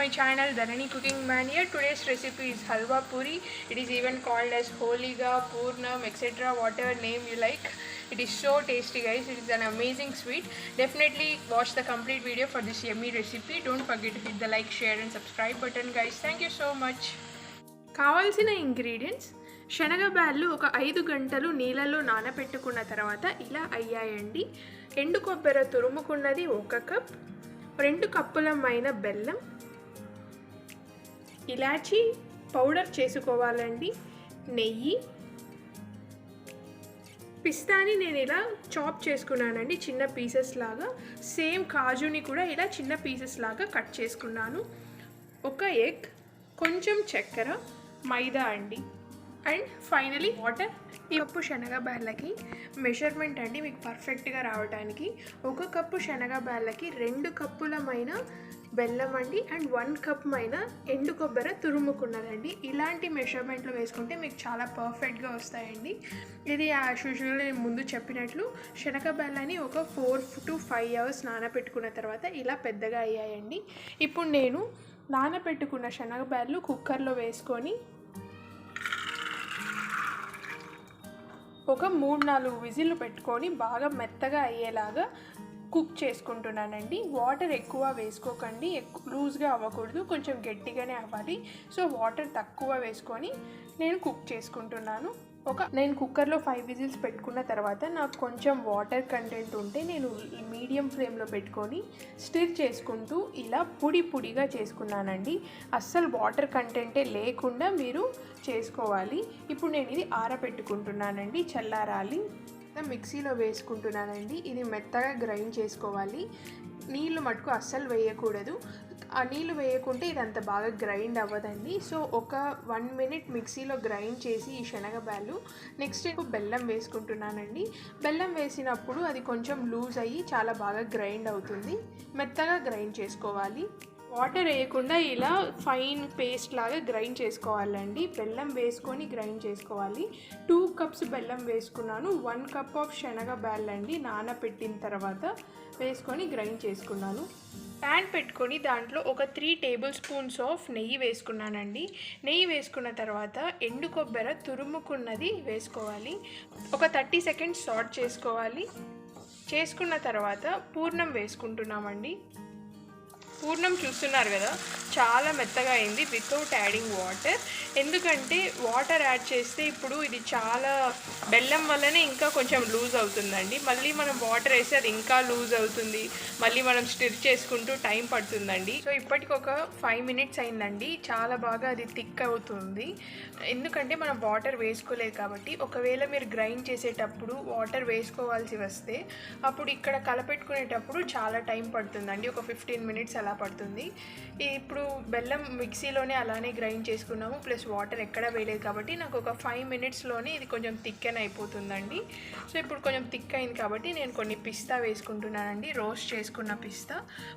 channel Dhanani Cooking Mania. Today's recipe is halwa puri. It is even called as holiga, purnam, etc. whatever name you like. It is so tasty, guys. It is an amazing sweet. Definitely watch the complete video for this yummy recipe. Don't forget to hit the like, share and subscribe button, guys. Thank you so much. కావాల్సిన ingredients శనగబ్యాళ్ళు ఒక 5 గంటలు నీళ్ళలో నానబెట్టుకున్న తర్వాత ఇలా అయ్యాయండి. ఎండు కొబ్బరి తురుముకున్నది 1 కప్, 2 కప్పులమైన బెల్లం, ఇలాచీ పౌడర్ చేసుకోవాలండి, నెయ్యి, పిస్తాని నేను ఇలా చాప్ చేసుకున్నానండి చిన్న పీసెస్ లాగా. సేమ్ కాజుని కూడా ఇలా చిన్న పీసెస్ లాగా కట్ చేసుకున్నాను. 1 ఎగ్, కొంచెం చక్కెర, మైదా అండి, అండ్ ఫైనలీ వాటర్. ఈ కప్పు శనగబ్యాళ్ళకి మెజర్మెంట్ అండి మీకు పర్ఫెక్ట్గా రావడానికి 1 కప్పు శనగబ్యాళ్ళకి 2 కప్పులమైన బెల్లం అండి, అండ్ 1 కప్ మైన ఎండు కొబ్బరి తురుముకున్నదండి. ఇలాంటి మెజర్మెంట్లో వేసుకుంటే మీకు చాలా పర్ఫెక్ట్గా వస్తాయండి. ఇది యాజ్ యూజువల్ నేను ముందు చెప్పినట్లు శనగబ్యాళ్ళని ఒక 4 to 5 అవర్స్ నానబెట్టుకున్న తర్వాత ఇలా పెద్దగా అయ్యాయండి. ఇప్పుడు నేను నానబెట్టుకున్న శనగబ్యాళ్ళు కుక్కర్లో వేసుకొని ఒక 3-4 విజిల్లు పెట్టుకొని బాగా మెత్తగా అయ్యేలాగా కుక్ చేసుకుంటున్నానండి. వాటర్ ఎక్కువ వేసుకోకండి, లూజ్గా అవ్వకూడదు, కొంచెం గట్టిగానే అవ్వాలి. సో వాటర్ తక్కువ వేసుకొని నేను కుక్ చేసుకుంటున్నాను. నేను కుక్కర్లో 5 విజిల్స్ పెట్టుకున్న తర్వాత నాకు కొంచెం వాటర్ కంటెంట్ ఉంటే నేను మీడియం ఫ్లేమ్లో పెట్టుకొని స్టిర్ చేసుకుంటూ ఇలా పొడిగా చేసుకున్నానండి. అస్సలు వాటర్ కంటెంటే లేకుండా మీరు చేసుకోవాలి. ఇప్పుడు నేను ఇది ఆరబెట్టుకుంటున్నానండి, చల్లారాలి. మిక్సీలో వేసుకుంటున్నానండి. ఇది మెత్తగా గ్రైండ్ చేసుకోవాలి. నీళ్ళు మటుకు అస్సలు వేయకూడదు. ఆ నీళ్ళు వేయకుంటే ఇదంత బాగా గ్రైండ్ అవ్వదండి. సో ఒక 1 మినిట్ మిక్సీలో గ్రైండ్ చేసి ఈ శనగబ్యాళ్ళు నెక్స్ట్ బెల్లం వేసుకుంటున్నానండి. బెల్లం వేసినప్పుడు అది కొంచెం లూజ్ అయ్యి చాలా బాగా గ్రైండ్ అవుతుంది. మెత్తగా గ్రైండ్ చేసుకోవాలి. వాటర్ వేయకుండా ఇలా ఫైన్ పేస్ట్ లాగా గ్రైండ్ చేసుకోవాలండి. బెల్లం వేసుకొని గ్రైండ్ చేసుకోవాలి. 2 కప్స్ బెల్లం వేసుకున్నాను. 1 కప్ ఆఫ్ శనగబ్యాళ్ళు అండి నానబెట్టిన తర్వాత వేసుకొని గ్రైండ్ చేసుకున్నాను. ప్యాన్ పెట్టుకొని దాంట్లో ఒక 3 టేబుల్ స్పూన్స్ ఆఫ్ నెయ్యి వేసుకున్నానండి. నెయ్యి వేసుకున్న తర్వాత ఎండు కొబ్బరి తురుముకున్నది వేసుకోవాలి. ఒక 30 సెకండ్స్ సాట్ చేసుకోవాలి. చేసుకున్న తర్వాత పూర్ణం వేసుకుంటున్నామండి. పూర్ణం చూస్తున్నారు కదా, చాలా మెత్తగా అయింది వితౌట్ యాడింగ్ వాటర్. ఎందుకంటే వాటర్ యాడ్ చేస్తే ఇప్పుడు ఇది చాలా బెల్లం వల్లనే ఇంకా కొంచెం లూజ్ అవుతుందండి. మళ్ళీ మనం వాటర్ వేస్తే అది ఇంకా లూజ్ అవుతుంది. మళ్ళీ మనం స్టిర్ చేసుకుంటూ టైం పడుతుందండి. సో ఇప్పటికి ఒక 5 మినిట్స్ అయిందండి. చాలా బాగా అది థిక్ అవుతుంది. ఎందుకంటే మనం వాటర్ వేసుకోలేదు కాబట్టి. ఒకవేళ మీరు గ్రైండ్ చేసేటప్పుడు వాటర్ వేసుకోవాల్సి వస్తే అప్పుడు ఇక్కడ కలపెట్టుకునేటప్పుడు చాలా టైం పడుతుందండి. ఒక 15 మినిట్స్ అలా పడుతుంది. ఇప్పుడు బెల్లం మిక్సీలోనే అలానే గ్రైండ్ చేసుకున్నాము, ప్లస్ వాటర్ ఎక్కడ వేయలేదు కాబట్టి నాకు ఒక 5 మినిట్స్లోనే ఇది కొంచెం థిక్ అయిపోతుందండి. సో ఇప్పుడు కొంచెం థిక్ అయింది కాబట్టి నేను కొన్ని పిస్తా వేసుకుంటున్నానండి. రోస్ట్ చేసుకున్న పిస్తా,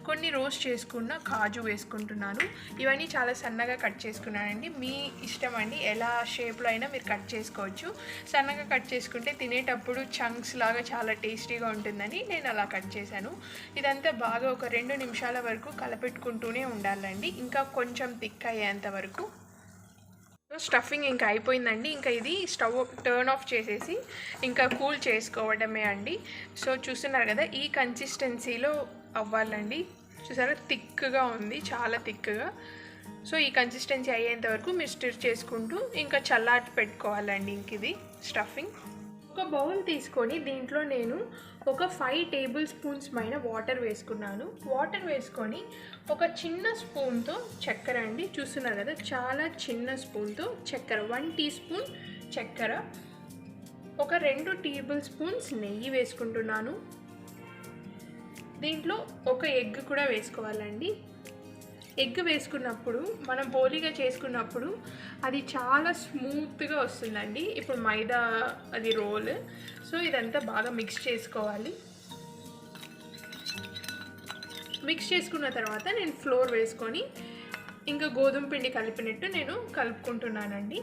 కొన్ని రోస్ట్ చేసుకున్న కాజు వేసుకుంటున్నాను. ఇవన్నీ చాలా సన్నగా కట్ చేసుకున్నానండి. మీ ఇష్టం అండి, ఎలా షేప్లో అయినా మీరు కట్ చేసుకోవచ్చు. సన్నగా కట్ చేసుకుంటే తినేటప్పుడు చంక్స్ లాగా చాలా టేస్టీగా ఉంటుందని నేను అలా కట్ చేశాను. ఇదంతా బాగా ఒక 2 నిమిషాల వరకు కలపెట్టుకుంటూనే ఉండాలండి, ఇంకా కొంచెం థిక్ అయ్యేంత వరకు. స్టఫింగ్ ఇంకా అయిపోయిందండి. ఇంకా ఇది స్టవ్ టర్న్ ఆఫ్ చేసేసి ఇంకా కూల్ చేసుకోవడమే అండి. సో చూస్తున్నారు కదా, ఈ కన్సిస్టెన్సీలో అవ్వాలండి. చూసారా, థిక్గా ఉంది, చాలా థిక్గా. సో ఈ కన్సిస్టెన్సీ అయ్యేంత వరకు మీరు స్టిర్ చేసుకుంటూ ఇంకా చల్లారి పెట్టుకోవాలండి. ఇంక ఇది స్టఫింగ్. ఒక బౌల్ తీసుకొని దీంట్లో నేను ఒక 5 టేబుల్ స్పూన్స్ పైన వాటర్ వేసుకున్నాను. వాటర్ వేసుకొని ఒక చిన్న స్పూన్తో చక్కెర అండి, చూస్తున్నారు కదా, చాలా చిన్న స్పూన్తో చక్కెర, 1 టీ స్పూన్ చక్కెర, ఒక 2 టేబుల్ స్పూన్స్ నెయ్యి వేసుకుంటున్నాను. దీంట్లో ఒక ఎగ్ కూడా వేసుకోవాలండి. ఎగ్ వేసుకున్నప్పుడు మనం పోలీగా చేసుకున్నప్పుడు అది చాలా స్మూత్గా వస్తుందండి. ఇప్పుడు మైదా అది రోల్. సో ఇదంతా బాగా మిక్స్ చేసుకోవాలి. మిక్స్ చేసుకున్న తర్వాత నేను ఫ్లోర్ వేసుకొని ఇంకా గోధుమ పిండి కలిపినట్టు నేను కలుపుకుంటున్నానండి.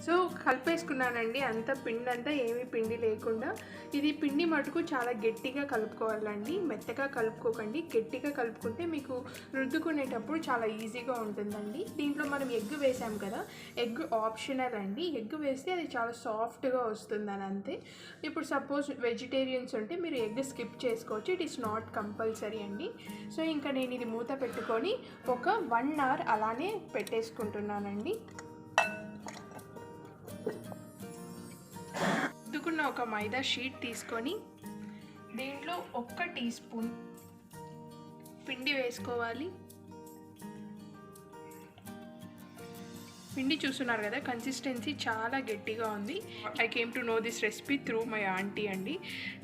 సో కలిపేసుకున్నానండి అంతా, పిండి అంతా ఏమీ పిండి లేకుండా. ఇది పిండి మటుకు చాలా గట్టిగా కలుపుకోవాలండి, మెత్తగా కలుపుకోకండి. గట్టిగా కలుపుకుంటే మీకు రుద్దుకునేటప్పుడు చాలా ఈజీగా ఉంటుందండి. దీంట్లో మనం ఎగ్ వేసాం కదా, ఎగ్ ఆప్షనల్ అండి. ఎగ్ వేస్తే అది చాలా సాఫ్ట్గా వస్తుందని అంతే. ఇప్పుడు సపోజ్ వెజిటేరియన్స్ ఉంటే మీరు ఎగ్ స్కిప్ చేసుకోవచ్చు, ఇట్ ఈస్ నాట్ కంపల్సరీ అండి. సో ఇంకా నేను ఇది మూత పెట్టుకొని ఒక 1 hour అలానే పెట్టేసుకుంటున్నానండి. రుద్దుకున్న ఒక మైదా షీట్ తీసుకొని దీంట్లో 1 టీ స్పూన్ పిండి వేసుకోవాలి. పిండి చూస్తున్నారు కదా, కన్సిస్టెన్సీ చాలా గట్టిగా ఉంది. I came to know this recipe through my aunty అండి.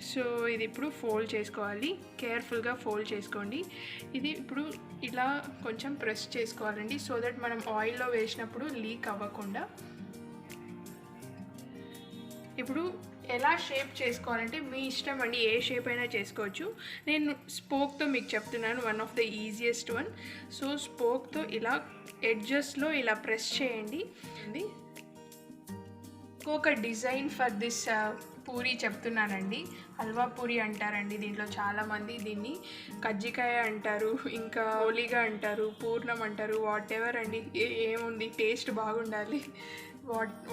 సో ఇది ఇప్పుడు ఫోల్డ్ చేసుకోవాలి, కేర్ఫుల్గా ఫోల్డ్ చేసుకోండి. ఇది ఇప్పుడు ఇలా కొంచెం ప్రెస్ చేసుకోవాలండి, సో దట్ మనం ఆయిల్లో వేసినప్పుడు లీక్ అవ్వకుండా. ఇప్పుడు ఎలా షేప్ చేసుకోవాలంటే మీ ఇష్టం అండి, ఏ షేప్ అయినా చేసుకోవచ్చు. నేను స్పోక్తో మీకు చెప్తున్నాను, one of the easiest one. So స్పోక్తో ఇలా ఎడ్జెస్లో ఇలా ప్రెస్ చేయండి. ఇంకొక డిజైన్ ఫర్ దిస్ పూరి చెప్తున్నానండి. హల్వా పూరి అంటారండి దీంట్లో చాలామంది. దీన్ని కజ్జికాయ అంటారు, ఇంకా హోలీగా అంటారు, పూర్ణం అంటారు, వాట్ ఎవర్ అండి. ఏముంది, టేస్ట్ బాగుండాలి,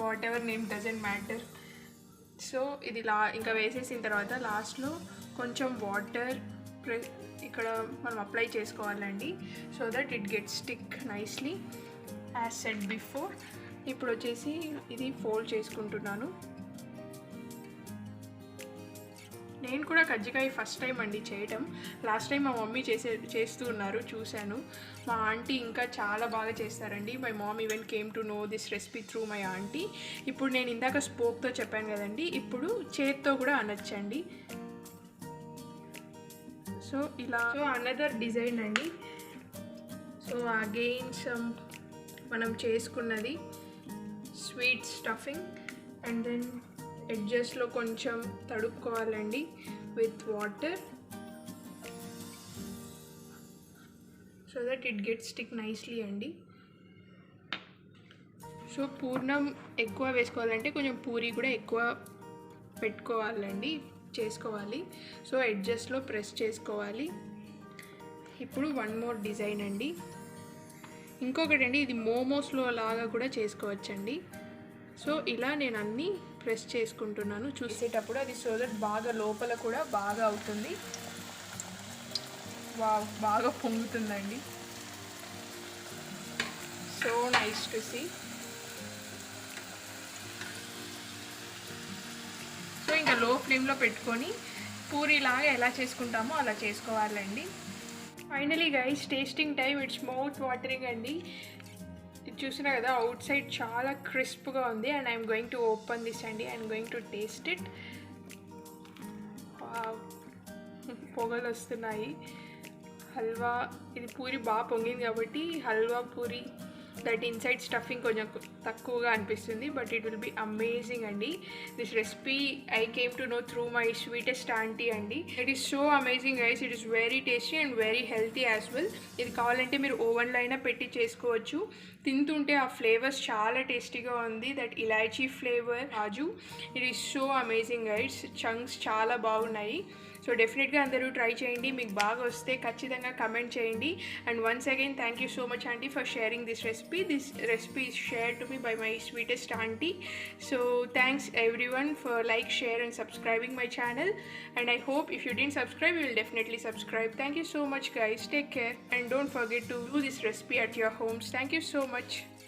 what ever name doesn't matter. So ఇది ఇంకా వేసేసిన తర్వాత లాస్ట్లో కొంచెం వాటర్ ఇక్కడ మనం అప్లై చేసుకోవాలండి, so that it get stick nicely as said before. ఇప్పుడు వచ్చేసి ఇది ఫోల్డ్ చేసుకుంటున్నాను. నేను కూడా కజ్జికాయ ఫస్ట్ టైం అండి చేయటం. లాస్ట్ టైం మా మమ్మీ చేస్తూ ఉన్నారు, చూశాను. మా ఆంటీ ఇంకా చాలా బాగా చేస్తారండి. My mom even came to know this recipe through my aunty. ఇప్పుడు నేను ఇందాక స్పోక్తో చెప్పాను కదండి, ఇప్పుడు చేత్తో కూడా అనొచ్చండి. సో ఇలా, సో అనదర్ డిజైన్ అండి. సో అగైన్ సమ్ మనం చేసుకున్నది స్వీట్ స్టఫింగ్, అండ్ దెన్ ఎడ్జెస్లో కొంచెం తడుపుకోవాలండి with water, so that it get stick nicely అండి. సో పూర్ణం ఎక్కువ వేసుకోవాలంటే కొంచెం పూరి కూడా ఎక్కువ పెట్టుకోవాలండి, చేసుకోవాలి. సో ఎడ్జెస్లో ప్రెస్ చేసుకోవాలి. ఇప్పుడు వన్ మోర్ డిజైన్ అండి, ఇంకొకటి అండి. ఇది మోమోస్లో లాగా కూడా చేసుకోవచ్చండి. సో ఇలా నేను అన్నీ ప్రెస్ చేసుకుంటున్నాను చూసేటప్పుడు, అది సో దట్ బాగా లోపల కూడా బాగా అవుతుంది. బాగా పొంగుతుందండి. So nice to see. So ఇంకా లో ఫ్లేమ్లో పెట్టుకొని పూరిలాగా ఎలా చేసుకుంటామో అలా చేసుకోవాలండి. Finally guys, tasting time. It's mouth watering అండి. చూసినా కదా, అవుట్ సైడ్ చాలా క్రిస్ప్గా ఉంది. And I'm going to open this అండి, I'm going to taste it. పొగలు వస్తున్నాయి. హల్వా, ఇది పూరి బాగా పొంగింది కాబట్టి halwa puri that inside stuffing కొంచెం తక్కువగా అనిపిస్తుంది, but it will be amazing అండి. This recipe I came to know through my sweetest aunty అండి. It is so amazing guys. It is very tasty and very healthy as well. ఇది కావాలంటే మీరు ఓవెన్లో అయినా పెట్టి చేసుకోవచ్చు. తింటుంటే ఆ ఫ్లేవర్స్ చాలా టేస్టీగా ఉంది. That elaichi flavour, kaju, it is so amazing guys. Chunks చాలా బాగున్నాయి. సో డెఫినెట్గా అందరూ ట్రై చేయండి. మీకు బాగా వస్తే ఖచ్చితంగా కమెంట్ చేయండి. And once again thank you so much aunty for sharing this recipe. This recipe is shared to me by my sweetest auntie. So thanks everyone for like, share and subscribing my channel. And I hope if you didn't subscribe, you will definitely subscribe. Thank you so much guys. Take care and don't forget to do this recipe at your homes. Thank you so much.